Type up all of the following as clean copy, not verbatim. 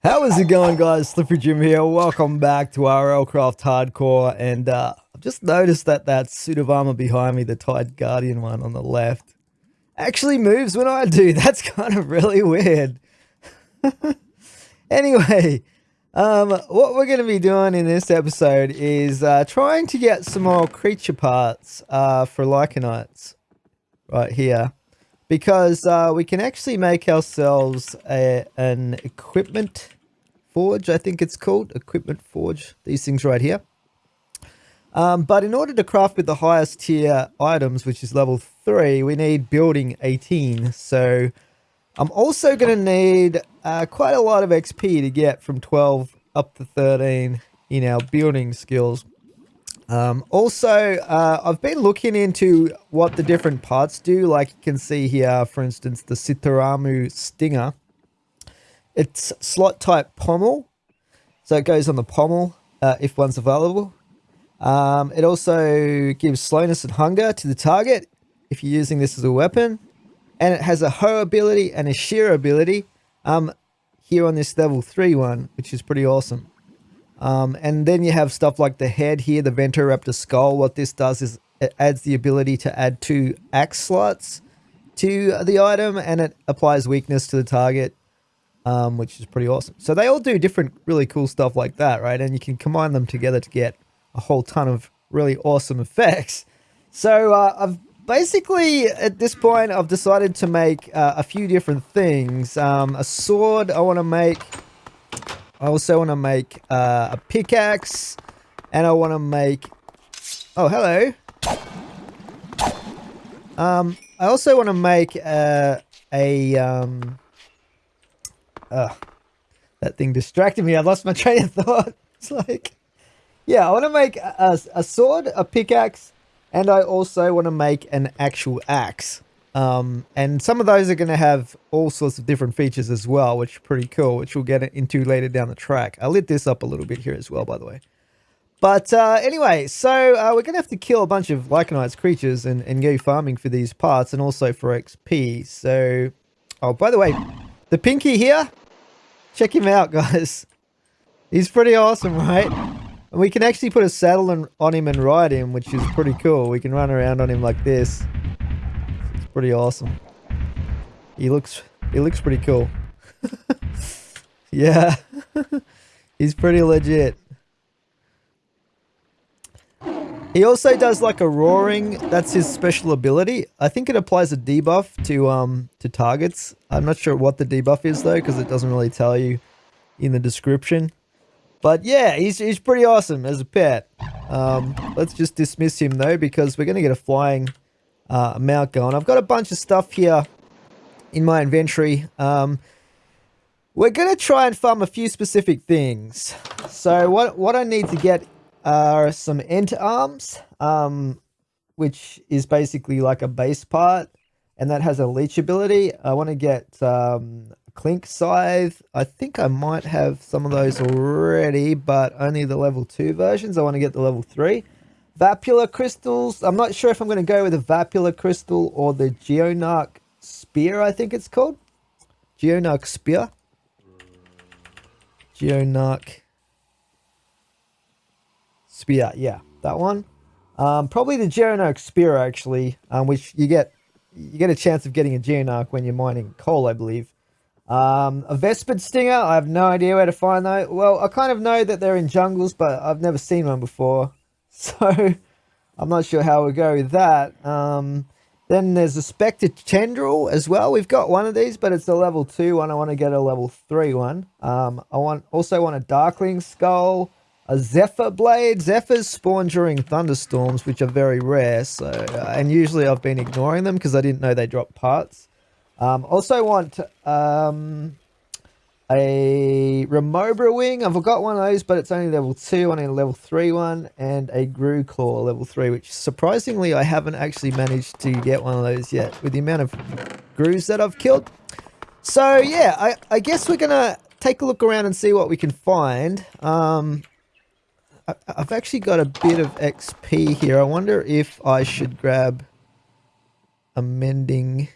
How is it going, guys? Slippery Jim here. Welcome back to RLCraft Hardcore. And I've just noticed that suit of armor behind me, the Tide Guardian one on the left, actually moves when I do. That's kind of really weird. Anyway, what we're going to be doing in this episode is trying to get some more creature parts for Lycanites right here. Because we can actually make ourselves an equipment forge, I think it's called. Equipment forge. These things right here. But in order to craft with the highest tier items, which is level 3, we need building 18. So I'm also going to need quite a lot of XP to get from 12 up to 13 in our building skills. I've been looking into what the different parts do. Like you can see here, for instance, the Sitaramu Stinger. It's slot type pommel. So it goes on the pommel if one's available. It also gives slowness and hunger to the target if you're using this as a weapon. And it has a hoe ability and a shear ability here on this level 3 one, which is pretty awesome. And then you have stuff like the head here, the Venturaptor skull. What this does is it adds the ability to add 2 axe slots to the item, and it applies weakness to the target, which is pretty awesome. So they all do different really cool stuff like that, right? And you can combine them together to get a whole ton of really awesome effects. So I've basically, at this point, I've decided to make a few different things. A sword I want to make. I also want to make a pickaxe, and I want to make... Oh, hello. I also want to make that thing distracted me. I lost my train of thought. It's like... Yeah, I want to make a sword, a pickaxe, and I also want to make an actual axe. And some of those are going to have all sorts of different features as well, which are pretty cool, which we'll get into later down the track. I lit this up a little bit here as well, by the way. But anyway, so we're going to have to kill a bunch of Lycanites creatures and go farming for these parts and also for XP. So, oh, by the way, the Pinky here, check him out, guys. He's pretty awesome, right? And we can actually put a saddle on him and ride him, which is pretty cool. We can run around on him like this. Pretty awesome. He looks pretty cool. Yeah. He's pretty legit. He also does like a roaring. That's his special ability. I think it applies a debuff to targets. I'm not sure what the debuff is though, because it doesn't really tell you in the description. But yeah, he's pretty awesome as a pet. Let's just dismiss him though, because we're gonna get a flying mount going. I've got a bunch of stuff here in my inventory. We're gonna try and farm a few specific things. So what I need to get are some ent arms, which is basically like a base part, and that has a leech ability. I want to get clink scythe. I think I might have some of those already, but only the level 2 versions. I want to get the level 3. Vapula crystals. I'm not sure if I'm going to go with a Vapula crystal or the Geonarch spear, I think it's called. Geonarch spear. Geonarch spear. Yeah, that one. Probably the Geonarch spear actually, which you get a chance of getting a Geonarch when you're mining coal, I believe. A Vespid stinger. I have no idea where to find those. Well, I kind of know that they're in jungles, but I've never seen one before. So, I'm not sure how we'll go with that. Then there's a Spectre Tendril as well. We've got one of these, but it's a level 2 one. I want to get a level 3 one. I also want a Darkling Skull, a Zephyr Blade. Zephyrs spawn during thunderstorms, which are very rare. So, and usually I've been ignoring them because I didn't know they drop parts. Also want a Remobra wing. I've got one of those, but it's only level 2. I need a level 3 one, and a Gru Claw level 3, which surprisingly I haven't actually managed to get one of those yet with the amount of Grus that I've killed. So yeah, I guess we're gonna take a look around and see what we can find. I've actually got a bit of XP here. I wonder if I should grab a mending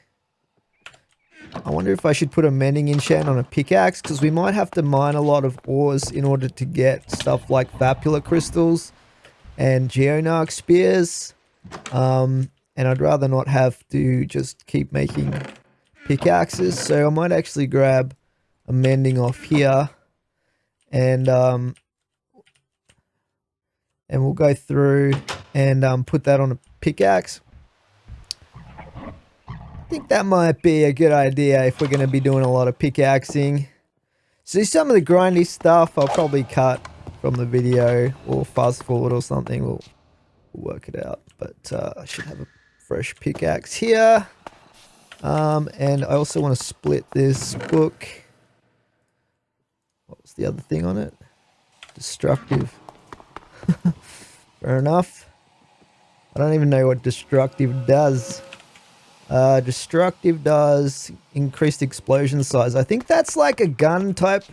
I wonder if I should put a mending enchant on a pickaxe, because we might have to mine a lot of ores in order to get stuff like Vapula crystals and Geonarch spears. And I'd rather not have to just keep making pickaxes, so I might actually grab a mending off here, and we'll go through and put that on a pickaxe. I think that might be a good idea if we're going to be doing a lot of pickaxing. So some of the grindy stuff I'll probably cut from the video or fast forward or something. We'll work it out. But I should have a fresh pickaxe here. And I also want to split this book. What was the other thing on it? Destructive. Fair enough. I don't even know what destructive does. Destructive does increased explosion size. I think that's like a gun type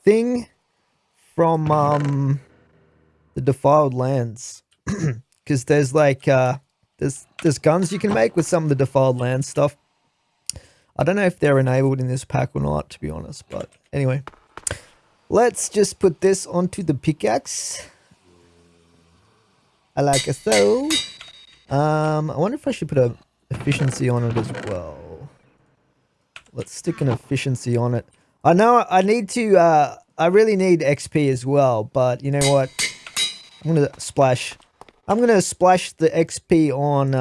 thing from the Defiled Lands. Because there's like there's guns you can make with some of the Defiled Lands stuff. I don't know if they're enabled in this pack or not, to be honest. But anyway, let's just put this onto the pickaxe. I like it so. I wonder if I should put a efficiency on it as well. Let's stick an efficiency on it. I know I need to, I really need XP as well, but you know what? I'm gonna splash the XP on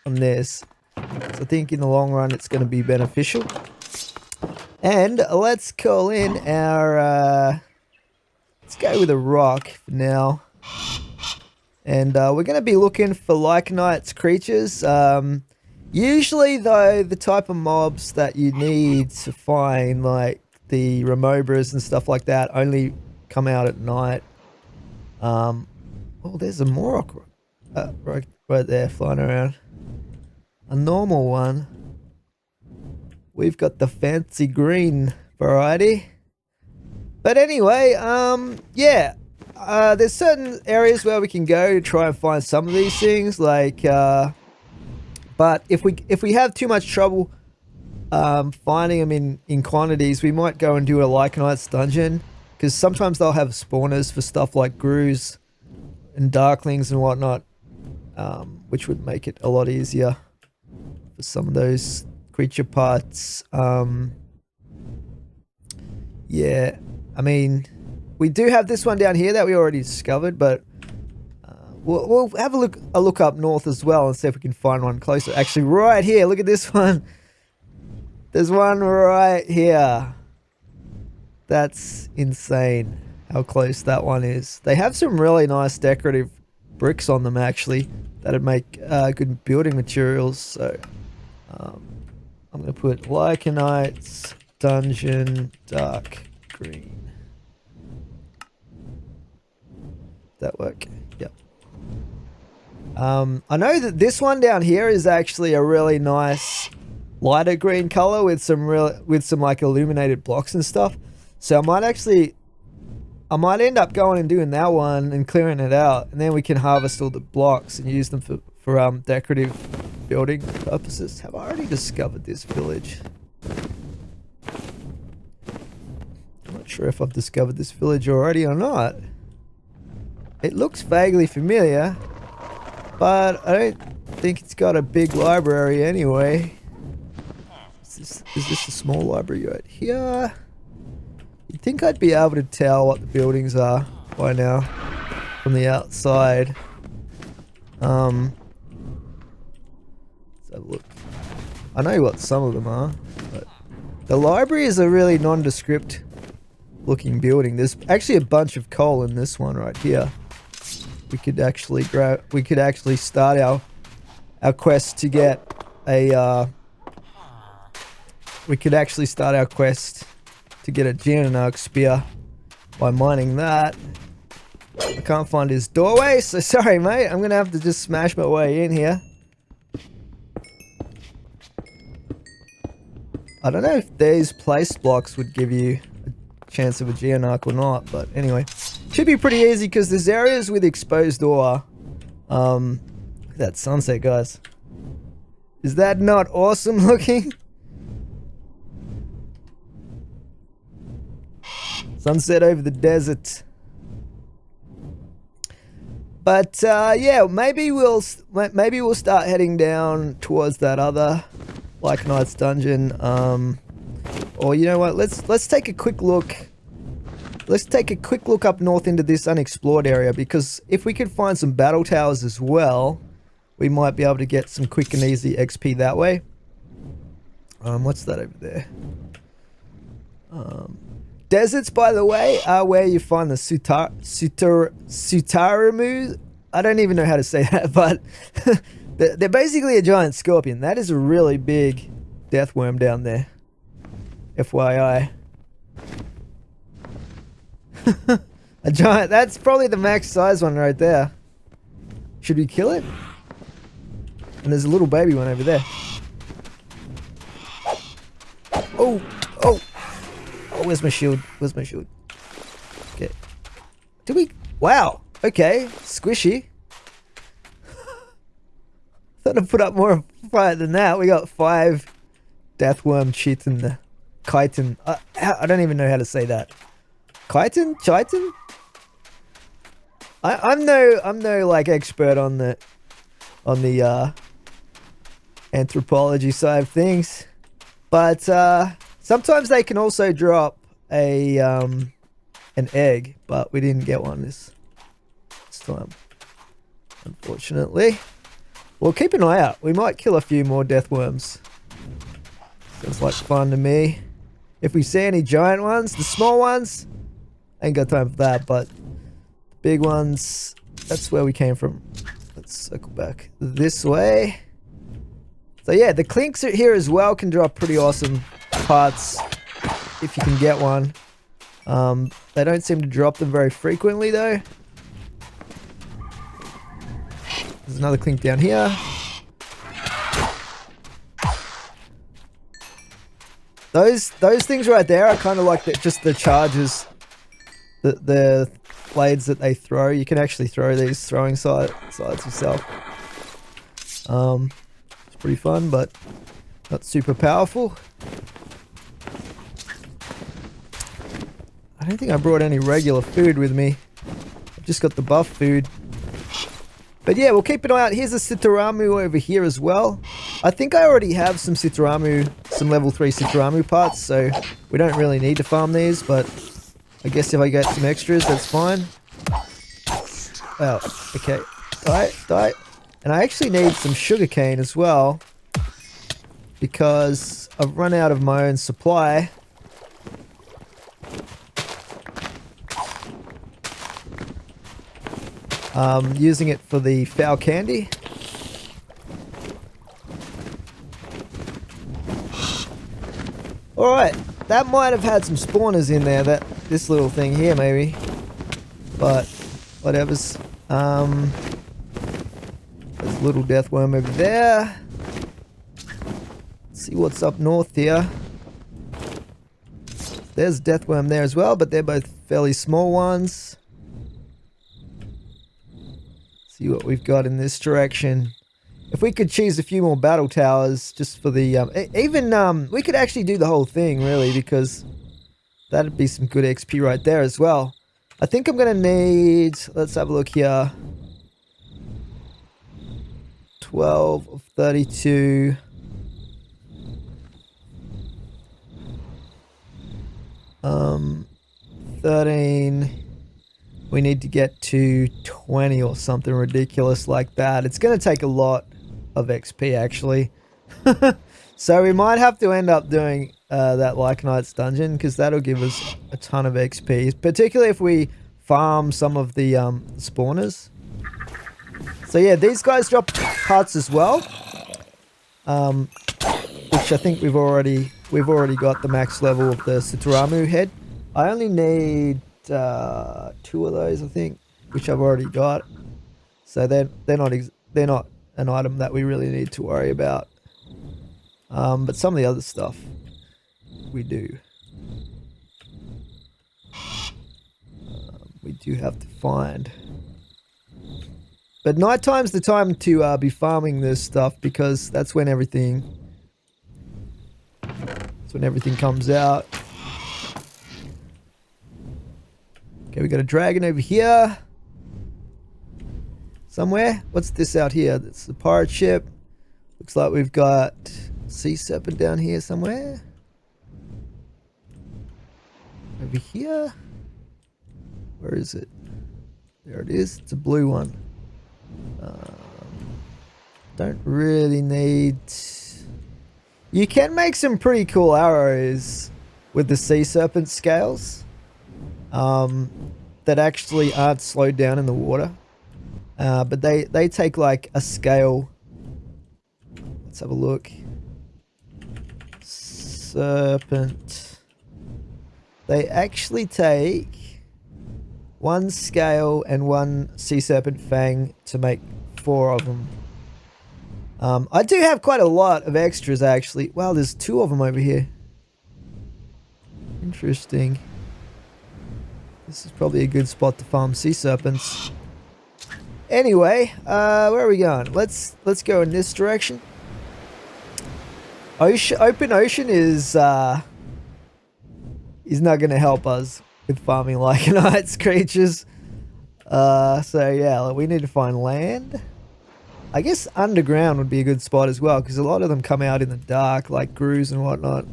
this. So I think in the long run it's gonna be beneficial. And let's call in our, let's go with a rock for now. And we're going to be looking for Lycanite's creatures. Usually, though, the type of mobs that you need to find, like the Remobras and stuff like that, only come out at night. Oh, there's a Morok right there flying around. A normal one. We've got the fancy green variety. But anyway, yeah. There's certain areas where we can go to try and find some of these things, like, but if we have too much trouble finding them in quantities, we might go and do a Lycanite's dungeon, because sometimes they'll have spawners for stuff like Grus and Darklings and whatnot, which would make it a lot easier for some of those creature parts. Yeah, I mean, we do have this one down here that we already discovered, but we'll have a look up north as well and see if we can find one closer. Actually, right here, look at this one. There's one right here. That's insane how close that one is. They have some really nice decorative bricks on them, actually. That'd make good building materials. So I'm going to put Lycanite's Dungeon Dark Green. That work? Yep. I know that this one down here is actually a really nice lighter green color with some like illuminated blocks and stuff. So I might end up going and doing that one and clearing it out, and then we can harvest all the blocks and use them for decorative building purposes. Have I already discovered this village? I'm not sure if I've discovered this village already or not. It looks vaguely familiar, but I don't think it's got a big library anyway. Is this a small library right here? You'd think I'd be able to tell what the buildings are by now from the outside. Let's have a look. I know what some of them are, but the library is a really nondescript looking building. There's actually a bunch of coal in this one right here. We could actually start our quest to get a Geonarch spear by mining that. I can't find his doorway, so sorry mate, I'm gonna have to just smash my way in here. I don't know if these place blocks would give you a chance of a Geonarch or not, but anyway. Should be pretty easy because there's areas with exposed ore. Look at that sunset, guys. Is that not awesome looking? Sunset over the desert. But yeah, maybe we'll start heading down towards that other Like Knight's dungeon. Or you know what? Let's take a quick look. Let's take a quick look up north into this unexplored area, because if we could find some battle towers as well, we might be able to get some quick and easy XP that way. What's that over there? Deserts, by the way, are where you find the Sutaramu. I don't even know how to say that, but they're basically a giant scorpion. That is a really big death worm down there. FYI. A giant, that's probably the max size one right there. Should we kill it? And there's a little baby one over there. Oh, oh. Oh, where's my shield? Where's my shield? Okay. Did we? Wow. Okay. Squishy. Thought I'd put up more of a fight than that. We got 5 deathworm chitin. Chitin. I don't even know how to say that. Chitin? Chitin? I'm no like expert on the anthropology side of things, but sometimes they can also drop a an egg, but we didn't get one this time, unfortunately. Well, keep an eye out. We might kill a few more death worms. Sounds like fun to me. If we see any giant ones, the small ones, ain't got time for that, but big ones, that's where we came from. Let's circle back this way. So yeah, the clinks here as well can drop pretty awesome parts if you can get one. They don't seem to drop them very frequently though. There's another clink down here. Those things right there are kind of like just the charges, the blades that they throw. You can actually throw these throwing sides yourself. It's pretty fun, but not super powerful. I don't think I brought any regular food with me. I've just got the buff food. But yeah, we'll keep an eye out. Here's a Sitaramu over here as well. I think I already have some Sitaramu, some level 3 Sitaramu parts, so we don't really need to farm these, but I guess if I get some extras, that's fine. Oh, okay. Die. And I actually need some sugarcane as well, because I've run out of my own supply. Using it for the foul candy. Alright, that might have had some spawners in there, this little thing here maybe. But, whatever's. There's a little death worm over there. Let's see what's up north here. There's a death worm there as well, but they're both fairly small ones. See what we've got in this direction. If we could choose a few more battle towers just for the we could actually do the whole thing really, because that'd be some good XP right there as well. I think I'm gonna need, let's have a look here, 12 of 32. Um 13. We need to get to 20 or something ridiculous like that. It's going to take a lot of XP actually. So we might have to end up doing that Like Knight's dungeon, because that'll give us a ton of XP, particularly if we farm some of the spawners. So yeah, these guys drop parts as well, which I think we've already got the max level of the Sutaramu head. I only need 2 of those, I think, which I've already got. So they're not an item that we really need to worry about. But some of the other stuff we do. We do have to find. But nighttime's the time to be farming this stuff, because that's when everything comes out. Okay, we got a dragon over here. Somewhere. What's this out here? That's the pirate ship. Looks like we've got sea serpent down here somewhere. Over here. Where is it? There it is. It's a blue one. Don't really need... You can make some pretty cool arrows with the sea serpent scales. That actually aren't slowed down in the water. But they take like a scale. Let's have a look. Serpent. They actually take one scale and one sea serpent fang to make 4 of them. I do have quite a lot of extras actually. Wow, there's 2 of them over here. Interesting. This is probably a good spot to farm sea serpents. Anyway, where are we going? Let's go in this direction. Open ocean is not going to help us with farming Lycanites creatures. So yeah, we need to find land. I guess underground would be a good spot as well, because a lot of them come out in the dark, like Grooves and whatnot.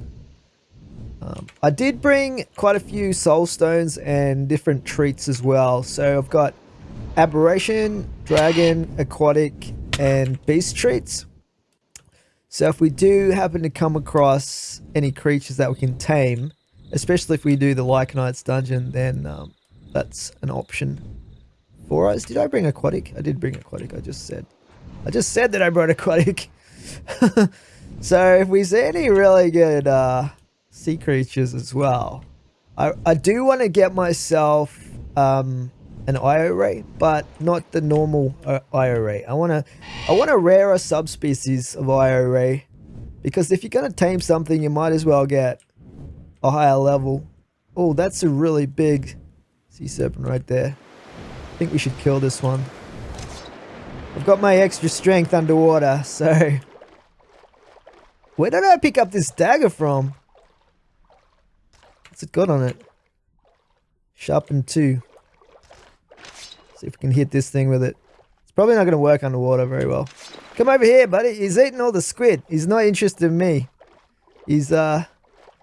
I did bring quite a few soul stones and different treats as well. So I've got aberration, dragon, aquatic, and beast treats. So if we do happen to come across any creatures that we can tame, especially if we do the Lycanites dungeon, then that's an option for us. Did I bring aquatic? I did bring aquatic, I just said that I brought aquatic. So if we see any really good sea creatures as well, I do want to get myself an IO ray, but not the normal IO ray. I want a rarer subspecies of IO ray, because if you're going to tame something, you might as well get a higher level. Oh, that's a really big sea serpent right there. I think we should kill this one. I've got my extra strength underwater, so... Where did I pick up this dagger from? What's it got on it? Sharpen 2. See if we can hit this thing with it. It's probably not going to work underwater very well. Come over here, buddy. He's eating all the squid. He's not interested in me. He's on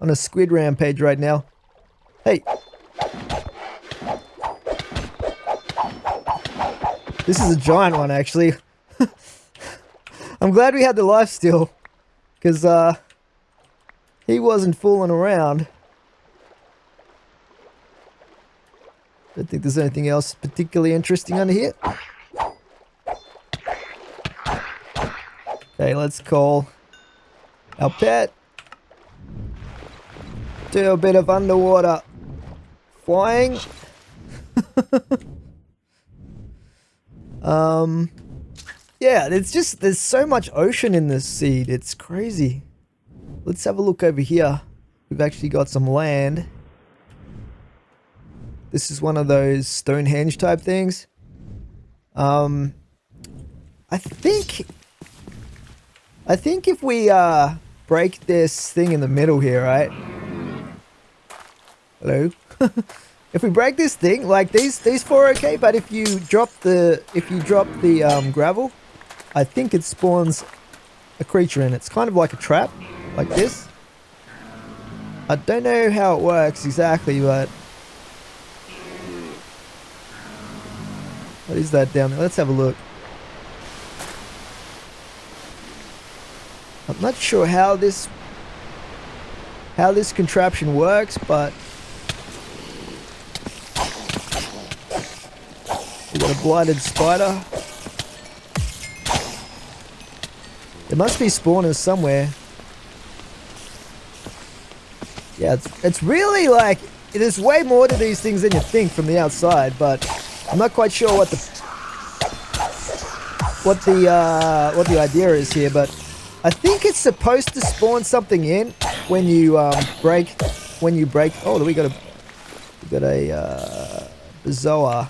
a squid rampage right now. Hey. This is a giant one, actually. I'm glad we had the lifesteal, because he wasn't fooling around. Don't think there's anything else particularly interesting under here. Okay, let's call our pet. Do a bit of underwater flying. Yeah, there's so much ocean in this seed. It's crazy. Let's have a look over here. We've actually got some land. This is one of those Stonehenge type things. I think if we break this thing in the middle here, right? Hello. If we break this thing, like these 4 are okay, but if you drop the gravel, I think it spawns a creature in it. It's kind of like a trap, like this. I don't know how it works exactly, but what is that down there? Let's have a look. I'm not sure how this contraption works, but we got a blighted spider. There must be spawners somewhere. Yeah, it's really like, there's way more to these things than you think from the outside, but I'm not quite sure what the idea is here, but I think it's supposed to spawn something in when you break. Oh, we got a Bezoar.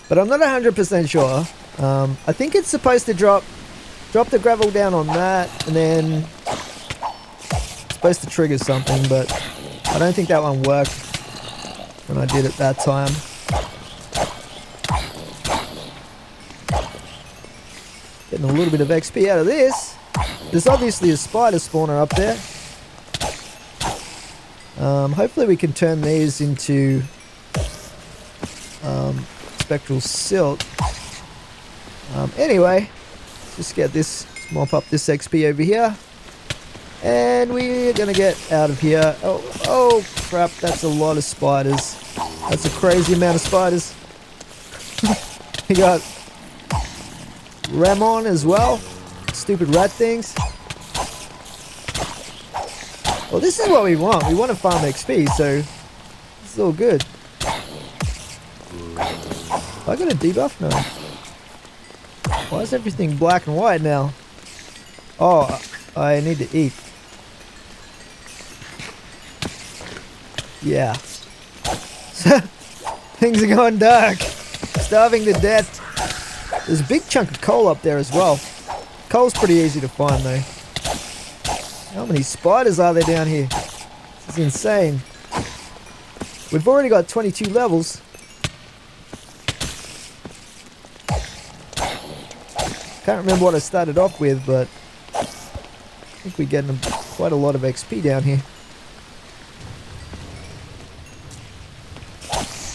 But I'm not 100% sure. I think it's supposed to drop the gravel down on that, and then supposed to trigger something, but I don't think that one worked when I did it that time. Getting a little bit of XP out of this. There's obviously a spider spawner up there. Hopefully we can turn these into spectral silt. Anyway, just get this, mop up this XP over here. And we're gonna get out of here. Oh crap, that's a lot of spiders. That's a crazy amount of spiders. We got Ramon as well. Stupid rat things. Well, this is what we want. We want to farm XP, so it's all good. I got a debuff now. Why is everything black and white now? Oh, I need to eat. Yeah. Things are going dark. Starving to death. There's a big chunk of coal up there as well. Coal's pretty easy to find though. How many spiders are there down here? This is insane. We've already got 22 levels. Can't remember what I started off with, but I think we're getting quite a lot of XP down here.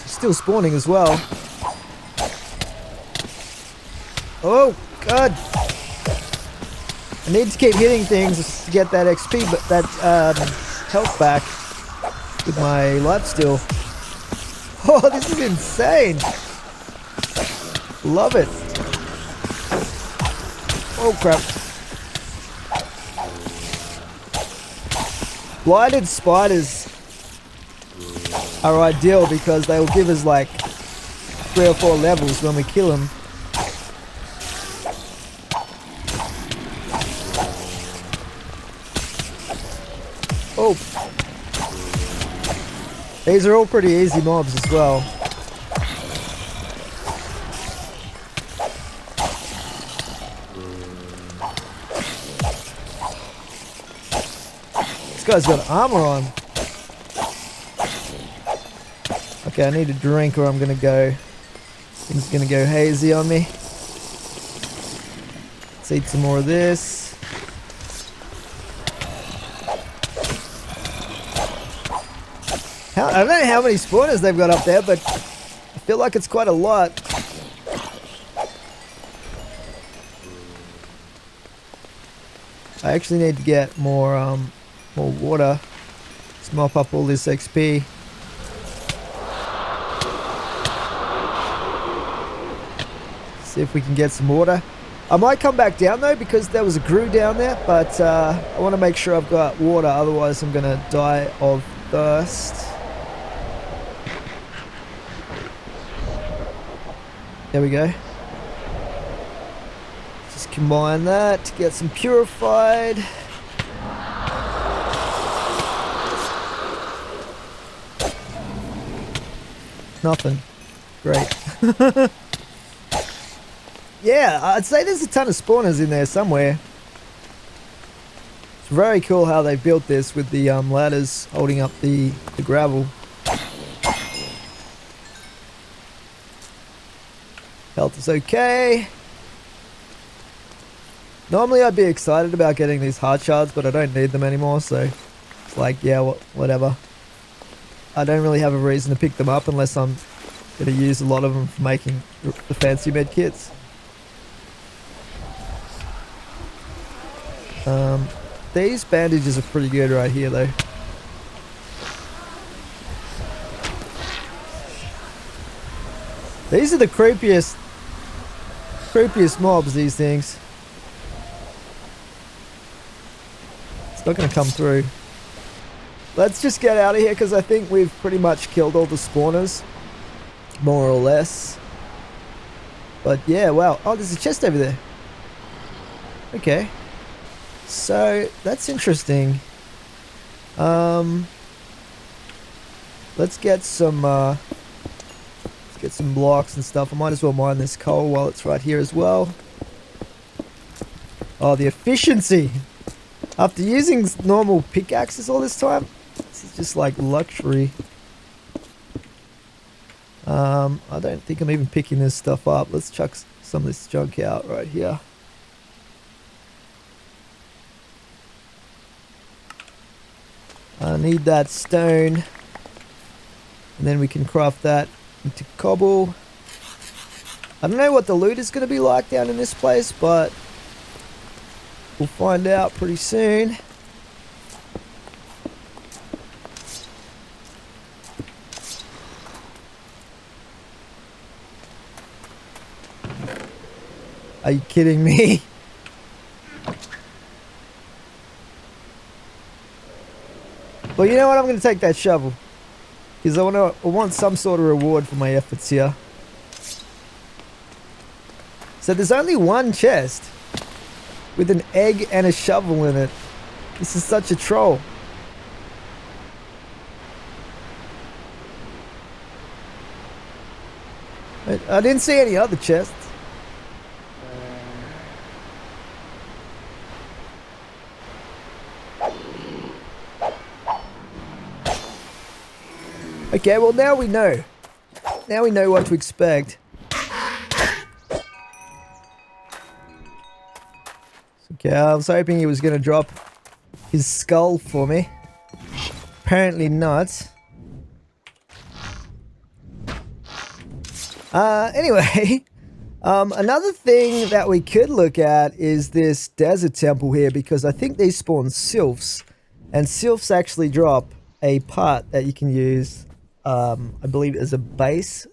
Still spawning as well. Oh god! I need to keep hitting things to get that XP, but that health back with my life steal. Oh, this is insane! Love it. Oh crap! Blighted spiders are ideal because they will give us like 3 or 4 levels when we kill them. Oh, these are all pretty easy mobs as well. This guy's got armor on. Okay, I need a drink or I'm gonna go. Things are gonna go hazy on me. Let's eat some more of this. I don't know how many spawners they've got up there, but I feel like it's quite a lot. I actually need to get more water. Let's mop up all this XP. See if we can get some water. I might come back down though because there was a grue down there, but I want to make sure I've got water, otherwise I'm gonna die of thirst. There we go. Just combine that to get some purified. Nothing. Great. Yeah, I'd say there's a ton of spawners in there somewhere. It's very cool how they built this with the ladders holding up the gravel. Health is okay. Normally I'd be excited about getting these heart shards, but I don't need them anymore, so it's like, yeah, whatever. I don't really have a reason to pick them up unless I'm going to use a lot of them for making the fancy med kits. These bandages are pretty good right here though. These are the creepiest mobs, these things. It's not going to come through. Let's just get out of here because I think we've pretty much killed all the spawners. More or less. But yeah, wow. Oh, there's a chest over there. Okay. So, that's interesting. Let's get some blocks and stuff. I might as well mine this coal while it's right here as well. Oh, the efficiency! After using normal pickaxes all this time, this is just like luxury. I don't think I'm even picking this stuff up. Let's chuck some of this junk out right here. I need that stone. And then we can craft that into cobble. I don't know what the loot is going to be like down in this place, but we'll find out pretty soon. Are you kidding me? Well, you know what? I'm going to take that shovel. Because I want some sort of reward for my efforts here. So there's only one chest with an egg and a shovel in it. This is such a troll. I didn't see any other chests. Okay, well now we know. Now we know what to expect. Okay, I was hoping he was going to drop his skull for me. Apparently not. Anyway, another thing that we could look at is this desert temple here, because I think they spawn sylphs, and sylphs actually drop a part that you can use, I believe, as a base.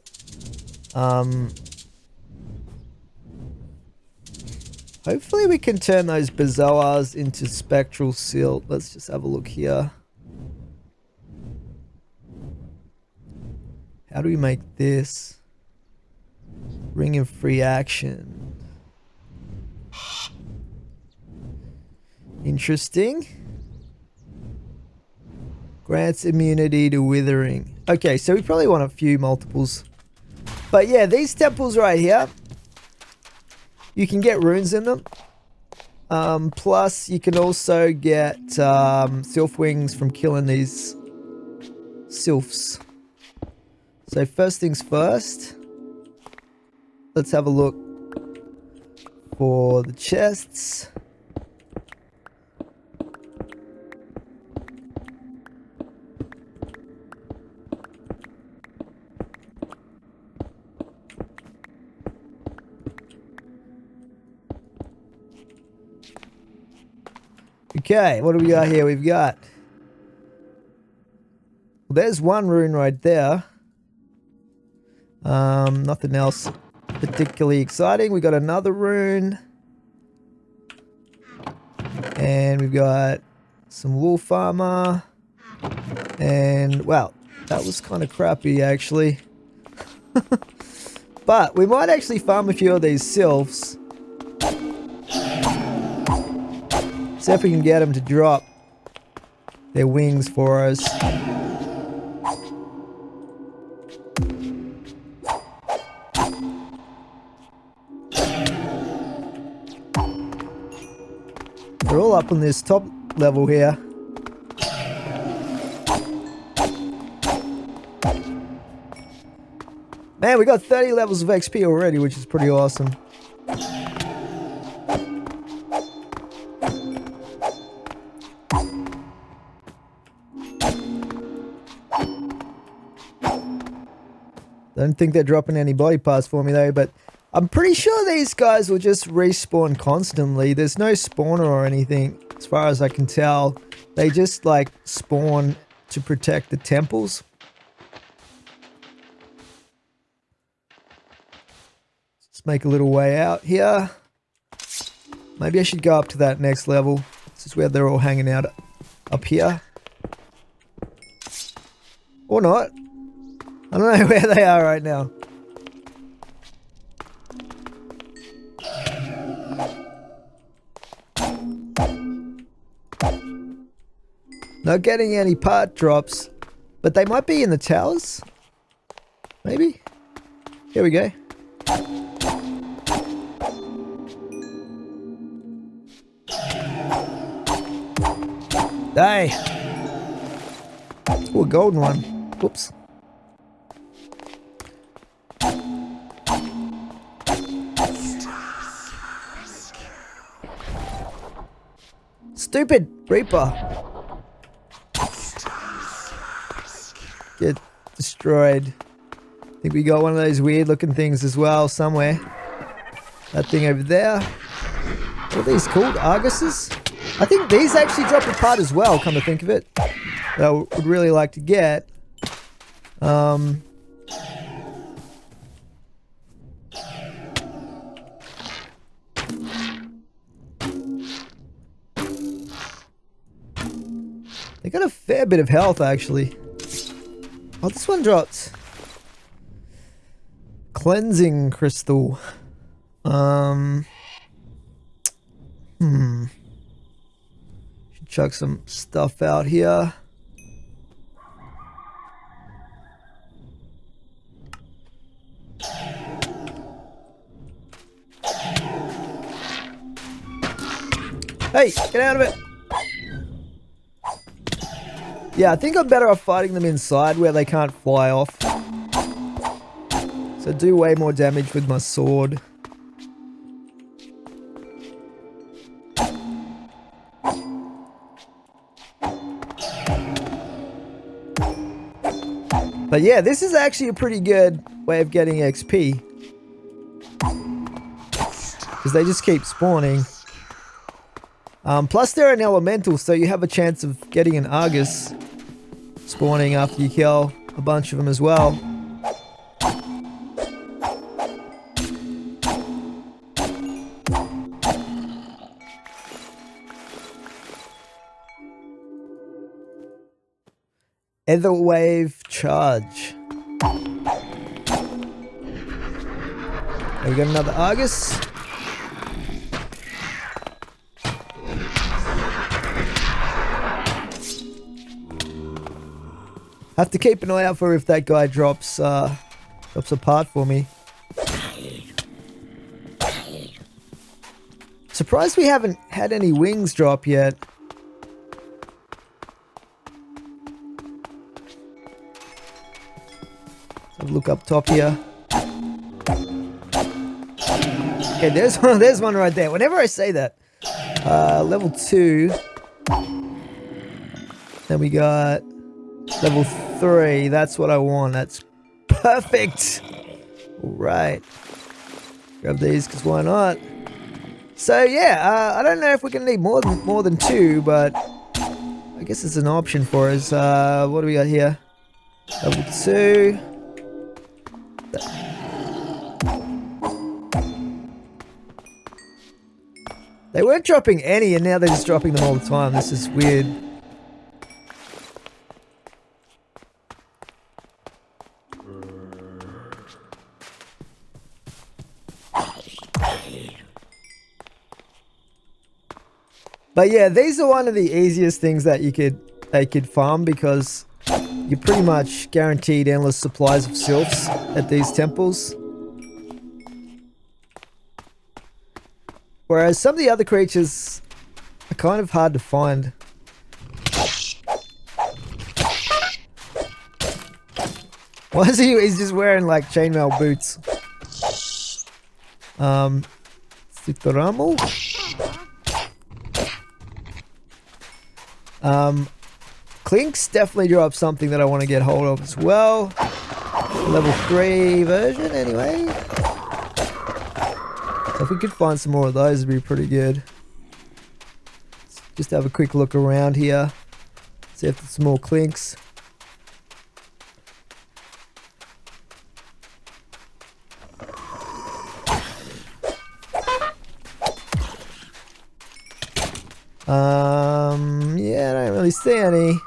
Hopefully we can turn those bezoars into spectral silt. Let's just have a look here. How do we make this? Ring of free action. Interesting. Grants immunity to withering. Okay, so we probably want a few multiples. But yeah, these temples right here, you can get runes in them. Plus, you can also get sylph wings from killing these sylphs. So first things first, let's have a look for the chests. Okay, what do we got here? We've got... Well, there's one rune right there. Nothing else particularly exciting. We got another rune. And we've got some wolf armor. And, wow, that was kind of crappy, actually. But we might actually farm a few of these sylphs. See if we can get them to drop their wings for us. They're all up on this top level here. Man, we got 30 levels of XP already, which is pretty awesome. Don't think they're dropping any body parts for me though, but I'm pretty sure these guys will just respawn constantly. There's no spawner or anything, as far as I can tell. They just like spawn to protect the temples. Let's make a little way out here. Maybe I should go up to that next level. This is where they're all hanging out up here. Or not. I don't know where they are right now. Not getting any part drops, but they might be in the towers. Maybe. Here we go. Hey! Oh, a golden one. Whoops. Stupid Reaper. Get destroyed. I think we got one of those weird looking things as well somewhere. That thing over there. What are these called? Arguses? I think these actually drop a part as well, come to think of it. That I would really like to get. They got a fair bit of health actually. Oh, this one dropped. Cleansing crystal. Should chuck some stuff out here. Hey, get out of it. Yeah, I think I'm better off fighting them inside where they can't fly off. So do way more damage with my sword. But yeah, this is actually a pretty good way of getting XP. Because they just keep spawning. Plus they're an elemental, so you have a chance of getting an Argus spawning after you kill a bunch of them as well. Ether wave charge. There we got another Argus. Have to keep an eye out for if that guy drops a part for me. Surprised we haven't had any wings drop yet. Let's look up top here. Okay, there's one right there. Whenever I say that. Level 2. Then we got level 3. That's what I want. That's perfect. Alright. Grab these because why not? So yeah, I don't know if we're gonna need more than 2, but I guess it's an option for us. What do we got here? Level 2. They weren't dropping any and now they're just dropping them all the time. This is weird. But yeah, these are one of the easiest things that they could farm because you're pretty much guaranteed endless supplies of sylphs at these temples. Whereas some of the other creatures are kind of hard to find. Why is he's just wearing like chainmail boots? Citoramo? Clinks definitely drops something that I want to get hold of as well. Level 3 version anyway. So if we could find some more of those, it'd be pretty good. Let's just have a quick look around here. See if there's some more clinks. Yeah, I don't really see any.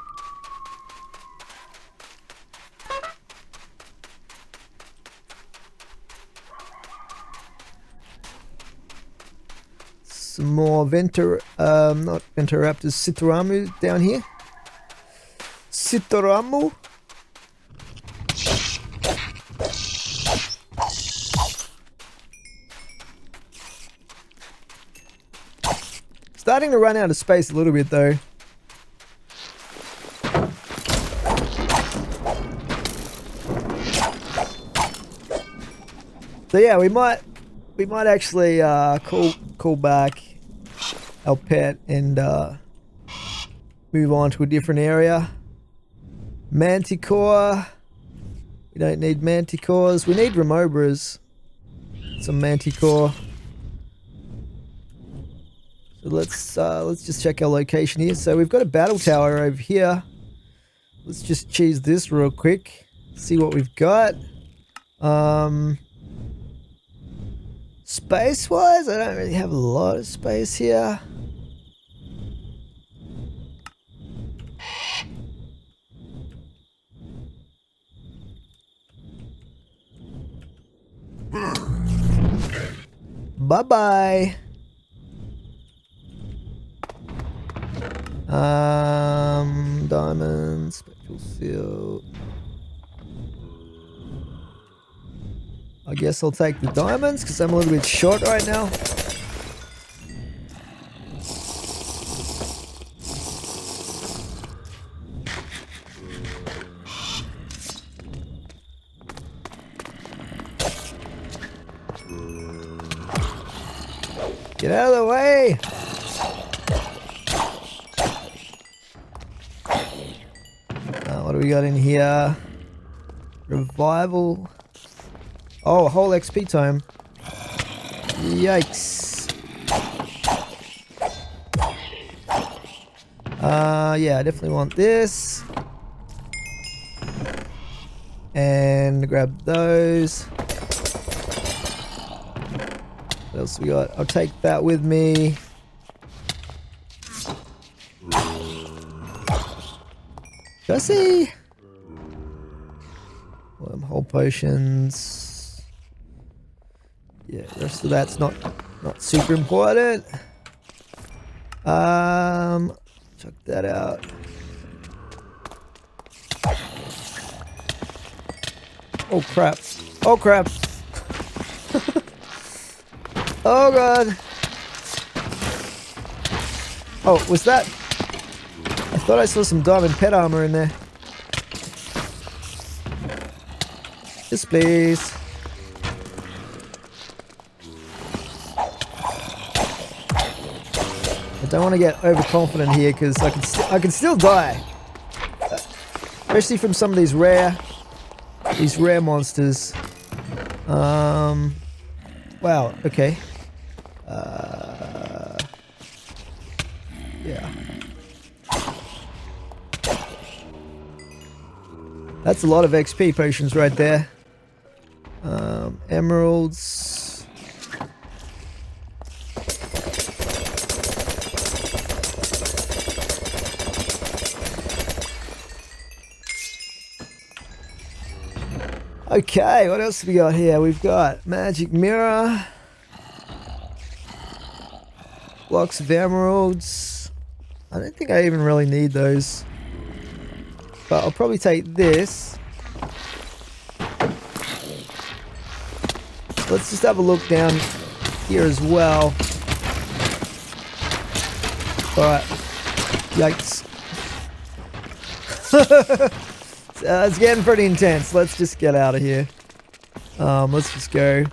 Some more not Venturaptors, Citoramu down here. Citoramu. Starting to run out of space a little bit though. So yeah, we might actually call back our pet and move on to a different area. Manticore. We don't need manticores. We need remobras. Some manticore. So let's just check our location here. So we've got a battle tower over here. Let's just cheese this real quick. See what we've got. Space-wise, I don't really have a lot of space here. Bye-bye. Diamonds, spectral seal. I guess I'll take the diamonds because I'm a little bit short right now. Get out of the way! What do we got in here? Revival. Oh, a whole XP tome. Yikes. Yeah, I definitely want this. And grab those. What else we got? I'll take that with me. Jesse! Whole potions. Yeah, the rest of that's not super important. Check that out. Oh crap. Oh crap. Oh god. Oh, was that? I thought I saw some diamond pet armor in there. Yes, please. I don't want to get overconfident here because I can still die, especially from some of these rare monsters. Wow. Okay. Yeah. That's a lot of XP potions right there. Emeralds. Okay, what else have we got here? We've got magic mirror. Blocks of emeralds. I don't think I even really need those. But I'll probably take this. Let's just have a look down here as well. Alright. Yikes. It's getting pretty intense. Let's just get out of here. Let's just go.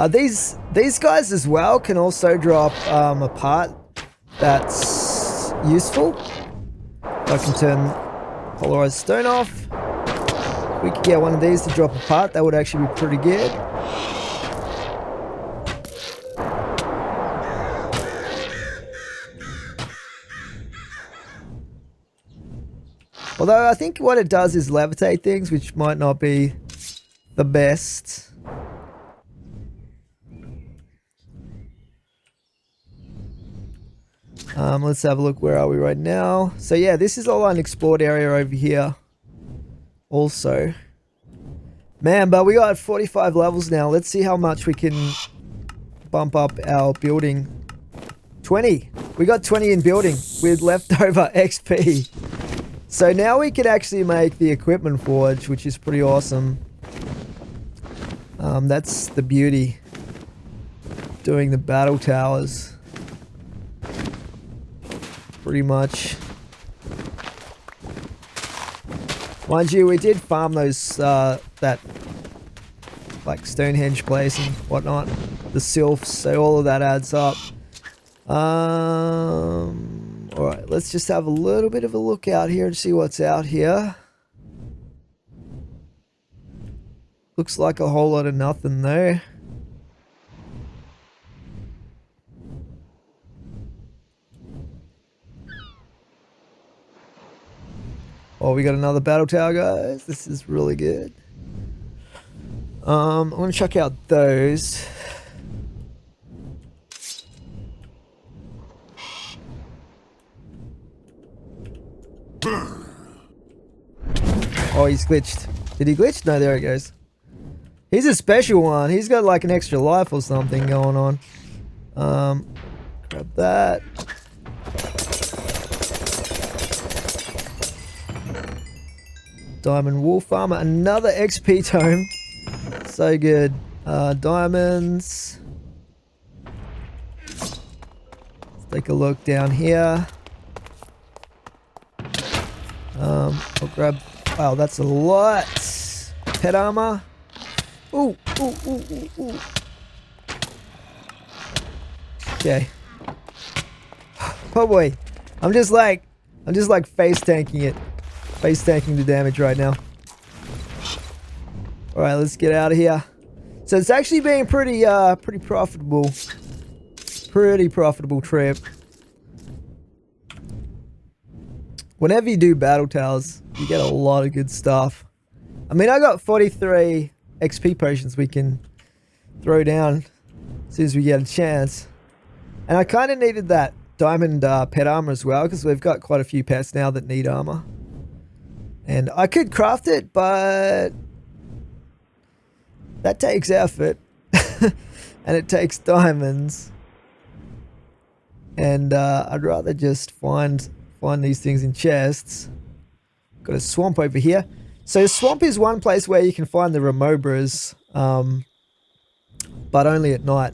These guys as well can also drop a part that's useful. I can turn polarized stone off. If we could get one of these to drop a part, that would actually be pretty good. Although I think what it does is levitate things, which might not be the best. Let's have a look. Where are we right now? So yeah, this is all unexplored area over here. Also, man, but we got 45 levels now. Let's see how much we can bump up our building. 20. We got 20 in building with leftover XP. So now we can actually make the equipment forge, which is pretty awesome. That's the beauty. Doing the battle towers. Pretty much Mind you, we did farm those, that, like, Stonehenge place and whatnot. The sylphs, so all of that adds up. Alright, let's just have a little bit of a look out here and see what's out here. Looks like a whole lot of nothing there. Oh, we got another battle tower, guys. This is really good. I'm gonna check out those. Oh, he's glitched. Did he glitch? No, there he goes. He's a special one. He's got like an extra life or something going on. Grab that. Diamond wolf armor. Another XP tome. So good. Diamonds. Let's take a look down here. I'll grab... Wow, that's a lot. Pet armor. Ooh, ooh, ooh, ooh, ooh. Okay. Oh boy. I'm just like face tanking it. Face tanking the damage right now. Alright, let's get out of here. So it's actually been pretty profitable. Pretty profitable trip. Whenever you do battle towers, you get a lot of good stuff. I mean, I got 43 XP potions we can throw down as soon as we get a chance. And I kind of needed that diamond pet armor as well, because we've got quite a few pets now that need armor. And I could craft it, but that takes effort. And it takes diamonds. And I'd rather just find these things in chests. Got a swamp over here. So swamp is one place where you can find the Remobras, but only at night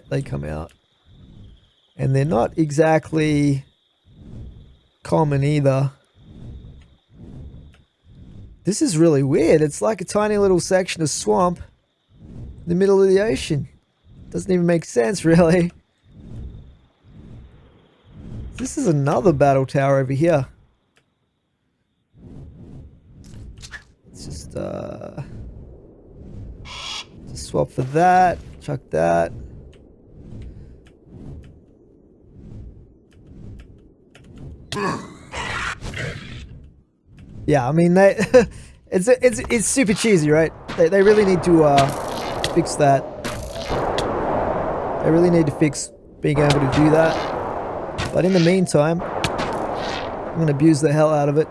they come out. And they're not exactly common either. This is really weird. It's like a tiny little section of swamp in the middle of the ocean. Doesn't even make sense, really. This is another battle tower over here. Let's just swap for that. Chuck that. Yeah, I mean it's super cheesy, right? They really need to fix that. They really need to fix being able to do that. But in the meantime, I'm gonna abuse the hell out of it.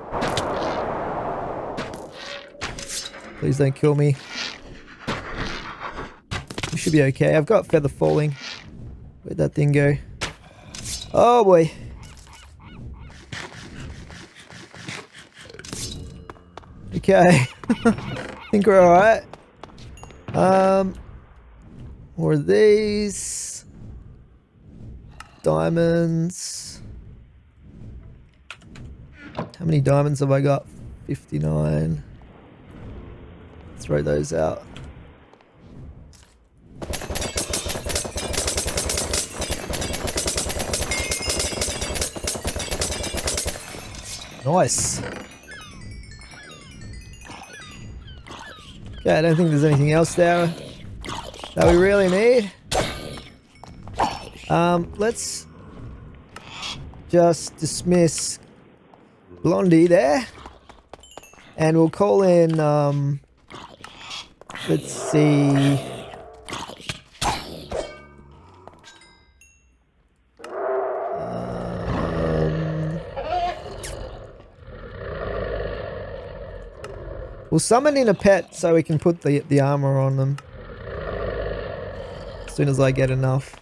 Please don't kill me. We should be okay. I've got feather falling. Where'd that thing go? Oh boy. Okay. I think we're alright. More of these. Diamonds. How many diamonds have I got? 59. Throw those out. Nice. Okay, I don't think there's anything else there that we really need. Let's just dismiss Blondie there. And we'll call in, let's see. We'll summon in a pet so we can put the armor on them. As soon as I get enough.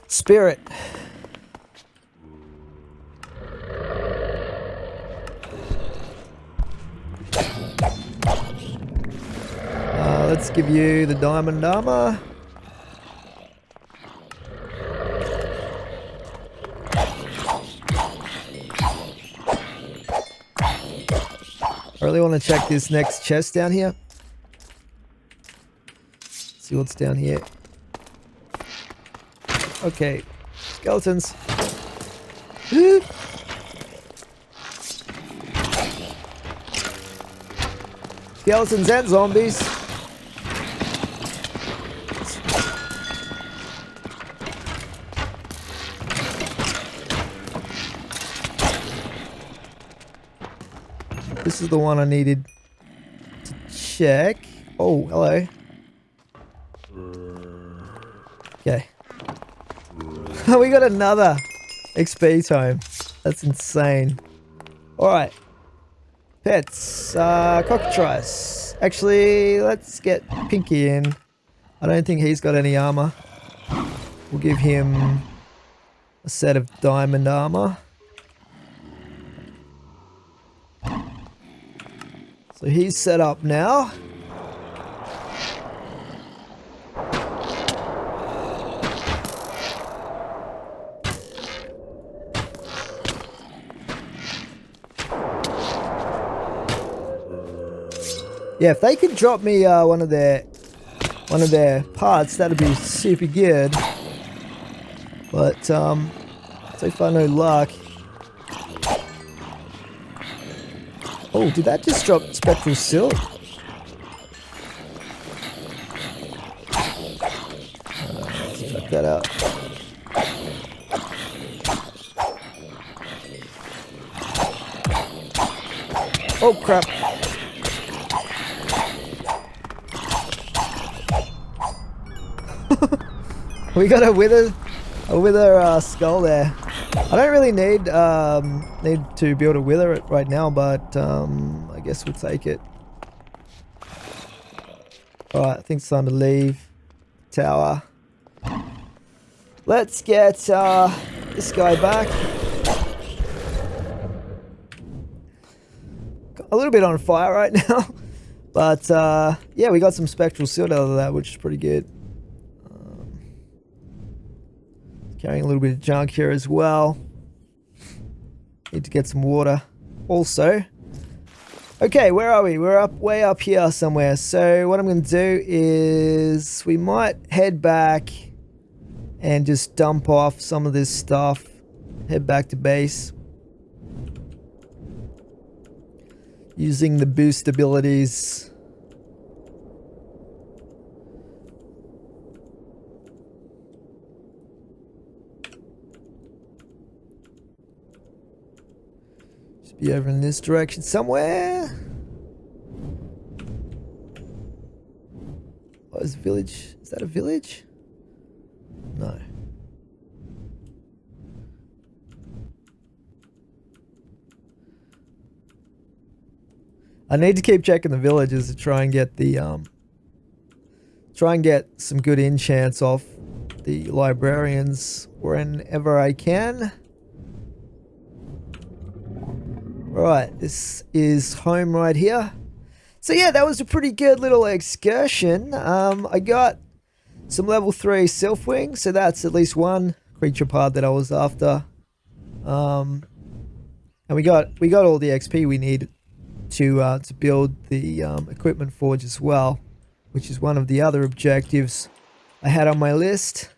Spirit. Let's give you the diamond armor. I really want to check this next chest down here. See what's down here. Okay. Skeletons. Skeletons and zombies. This is the one I needed to check. Oh, hello. Okay. We got another XP tome. That's insane. Alright. Pets. Cockatrice. Actually, let's get Pinky in. I don't think he's got any armor. We'll give him a set of diamond armor. So he's set up now. Yeah, if they could drop me one of their parts, that'd be super good. But so far no luck. Oh, did that just drop spectral silk? Let's check that out. Oh crap. We got a wither skull there. I don't really need to build a wither right now, but I guess we'll take it. Alright, I think it's time to leave tower. Let's get this guy back. Got a little bit on fire right now, but yeah, we got some spectral silt out of that, which is pretty good. Carrying a little bit of junk here as well. Need to get some water also. Okay, where are we? We're way up here somewhere. So what I'm going to do is we might head back and just dump off some of this stuff. Head back to base. Using the boost abilities. Be over in this direction somewhere. Oh, is a village? Is that a village? No. I need to keep checking the villages to try and get the some good enchants off the librarians whenever I can. Right, this is home right here. So yeah, that was a pretty good little excursion. I got some level 3 Sylphwing, so that's at least one creature part that I was after. And we got all the XP we need to build the equipment forge as well, which is one of the other objectives I had on my list.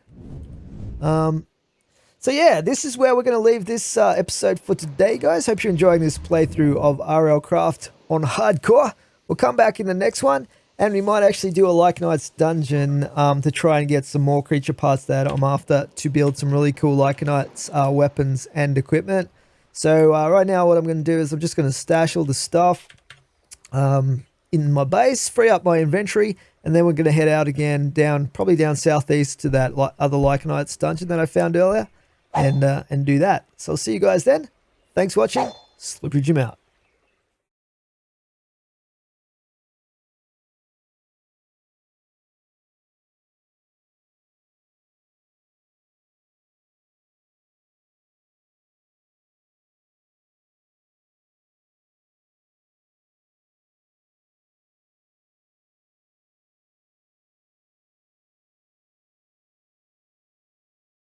So yeah, this is where we're going to leave this episode for today, guys. Hope you're enjoying this playthrough of RLCraft on hardcore. We'll come back in the next one, and we might actually do a Lycanite's dungeon to try and get some more creature parts that I'm after to build some really cool Lycanites weapons and equipment. So right now what I'm going to do is I'm just going to stash all the stuff in my base, free up my inventory, and then we're going to head out again probably down southeast to that other Lycanites dungeon that I found earlier. And do that. So I'll see you guys then. Thanks for watching. Slippery Jim out.